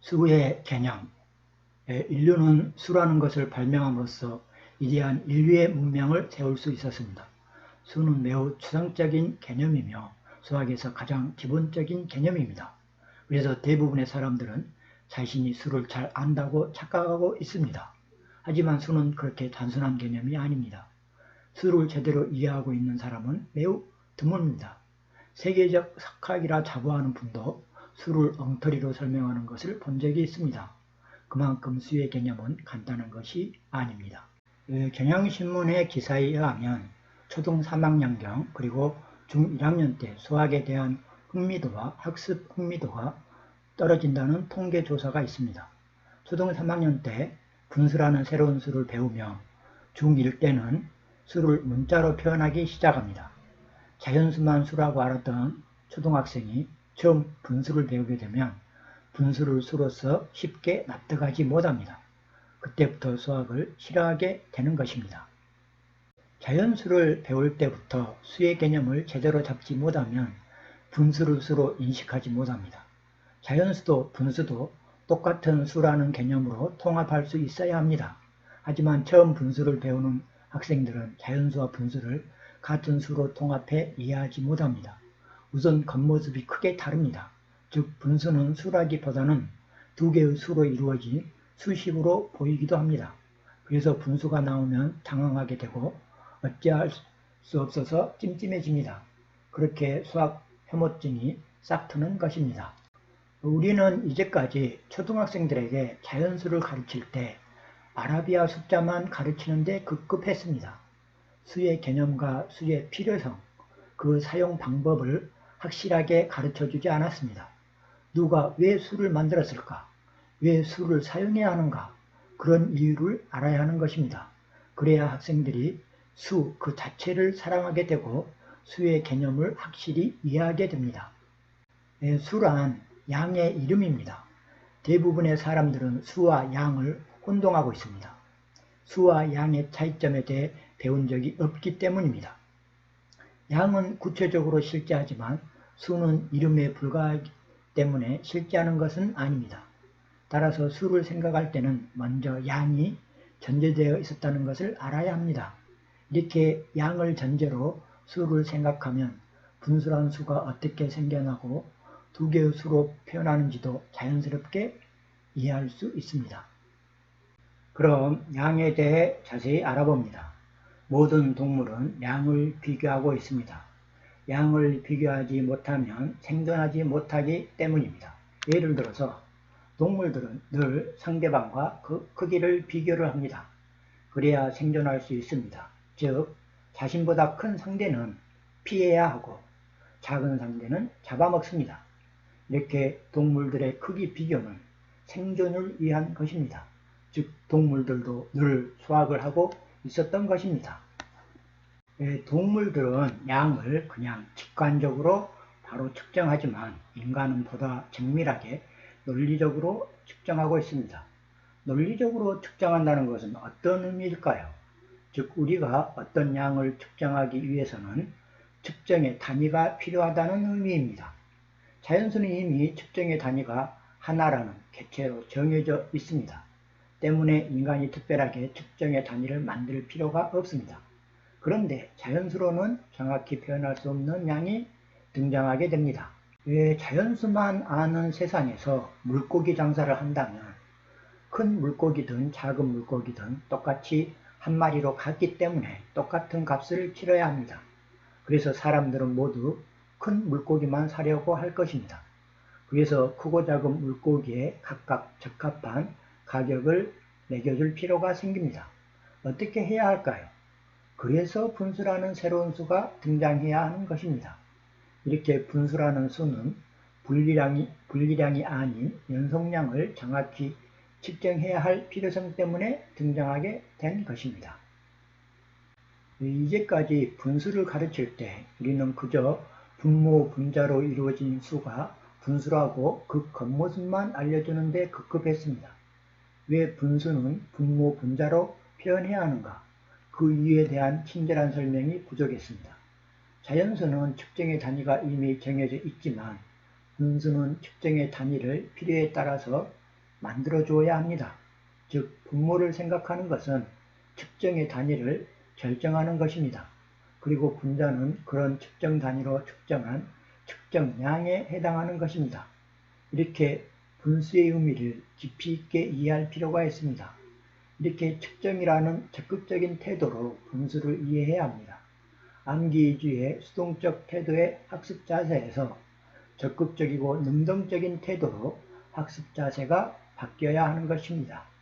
수의 개념. 인류는 수라는 것을 발명함으로써 위대한 인류의 문명을 세울 수 있었습니다. 수는 매우 추상적인 개념이며 수학에서 가장 기본적인 개념입니다. 그래서 대부분의 사람들은 자신이 수를 잘 안다고 착각하고 있습니다. 하지만 수는 그렇게 단순한 개념이 아닙니다. 수를 제대로 이해하고 있는 사람은 매우 드뭅니다. 세계적 석학이라 자부하는 분도 수를 엉터리로 설명하는 것을 본 적이 있습니다. 그만큼 수의 개념은 간단한 것이 아닙니다. 경향신문의 기사에 의하면 초등 3학년경 그리고 중 1학년 때 수학에 대한 흥미도와 학습 흥미도가 떨어진다는 통계 조사가 있습니다. 초등 3학년 때 분수라는 새로운 수를 배우며 중 1 때는 수를 문자로 표현하기 시작합니다. 자연수만 수라고 알았던 초등학생이 처음 분수를 배우게 되면 분수를 수로서 쉽게 납득하지 못합니다. 그때부터 수학을 싫어하게 되는 것입니다. 자연수를 배울 때부터 수의 개념을 제대로 잡지 못하면 분수를 수로 인식하지 못합니다. 자연수도 분수도 똑같은 수라는 개념으로 통합할 수 있어야 합니다. 하지만 처음 분수를 배우는 학생들은 자연수와 분수를 같은 수로 통합해 이해하지 못합니다. 우선 겉모습이 크게 다릅니다. 즉 분수는 수라기보다는 두 개의 수로 이루어진 수식으로 보이기도 합니다. 그래서 분수가 나오면 당황하게 되고 어찌할 수 없어서 찜찜해집니다. 그렇게 수학 혐오증이 싹트는 것입니다. 우리는 이제까지 초등학생들에게 자연수를 가르칠 때 아라비아 숫자만 가르치는 데 급급했습니다. 수의 개념과 수의 필요성, 그 사용 방법을 확실하게 가르쳐주지 않았습니다. 누가 왜 수를 만들었을까? 왜 수를 사용해야 하는가? 그런 이유를 알아야 하는 것입니다. 그래야 학생들이 수 그 자체를 사랑하게 되고 수의 개념을 확실히 이해하게 됩니다. 수란 양의 이름입니다. 대부분의 사람들은 수와 양을 혼동하고 있습니다. 수와 양의 차이점에 대해 배운 적이 없기 때문입니다. 양은 구체적으로 실제하지만 수는 이름에 불과하기 때문에 실제하는 것은 아닙니다. 따라서 수를 생각할 때는 먼저 양이 전제되어 있었다는 것을 알아야 합니다. 이렇게 양을 전제로 수를 생각하면 분수란 수가 어떻게 생겨나고 두 개의 수로 표현하는지도 자연스럽게 이해할 수 있습니다. 그럼 양에 대해 자세히 알아봅니다. 모든 동물은 양을 비교하고 있습니다. 양을 비교하지 못하면 생존하지 못하기 때문입니다. 예를 들어서 동물들은 늘 상대방과 그 크기를 비교를 합니다. 그래야 생존할 수 있습니다. 즉, 자신보다 큰 상대는 피해야 하고 작은 상대는 잡아먹습니다. 이렇게 동물들의 크기 비교는 생존을 위한 것입니다. 즉, 동물들도 늘 수학을 하고 있었던 것입니다. 동물들은 양을 그냥 직관적으로 바로 측정하지만 인간은 보다 정밀하게 논리적으로 측정하고 있습니다. 논리적으로 측정한다는 것은 어떤 의미일까요? 즉 우리가 어떤 양을 측정하기 위해서는 측정의 단위가 필요하다는 의미입니다. 자연수는 이미 측정의 단위가 하나라는 객체로 정해져 있습니다. 때문에 인간이 특별하게 측정의 단위를 만들 필요가 없습니다. 그런데 자연수로는 정확히 표현할 수 없는 양이 등장하게 됩니다. 자연수만 아는 세상에서 물고기 장사를 한다면 큰 물고기든 작은 물고기든 똑같이 한 마리로 갔기 때문에 똑같은 값을 치러야 합니다. 그래서 사람들은 모두 큰 물고기만 사려고 할 것입니다. 그래서 크고 작은 물고기에 각각 적합한 가격을 매겨줄 필요가 생깁니다. 어떻게 해야 할까요? 그래서 분수라는 새로운 수가 등장해야 하는 것입니다. 이렇게 분수라는 수는 분리량이 아닌 연속량을 정확히 측정해야 할 필요성 때문에 등장하게 된 것입니다. 이제까지 분수를 가르칠 때 우리는 그저 분모, 분자로 이루어진 수가 분수라고 그 겉모습만 알려주는 데 급급했습니다. 왜 분수는 분모, 분자로 표현해야 하는가? 그 이유에 대한 친절한 설명이 부족했습니다. 자연수는 측정의 단위가 이미 정해져 있지만 분수는 측정의 단위를 필요에 따라서 만들어 주어야 합니다. 즉, 분모를 생각하는 것은 측정의 단위를 결정하는 것입니다. 그리고 분자는 그런 측정 단위로 측정한 측정량에 해당하는 것입니다. 이렇게 분수의 의미를 깊이 있게 이해할 필요가 있습니다. 이렇게 측정이라는 적극적인 태도로 분수를 이해해야 합니다. 암기 위주의 수동적 태도의 학습 자세에서 적극적이고 능동적인 태도로 학습 자세가 바뀌어야 하는 것입니다.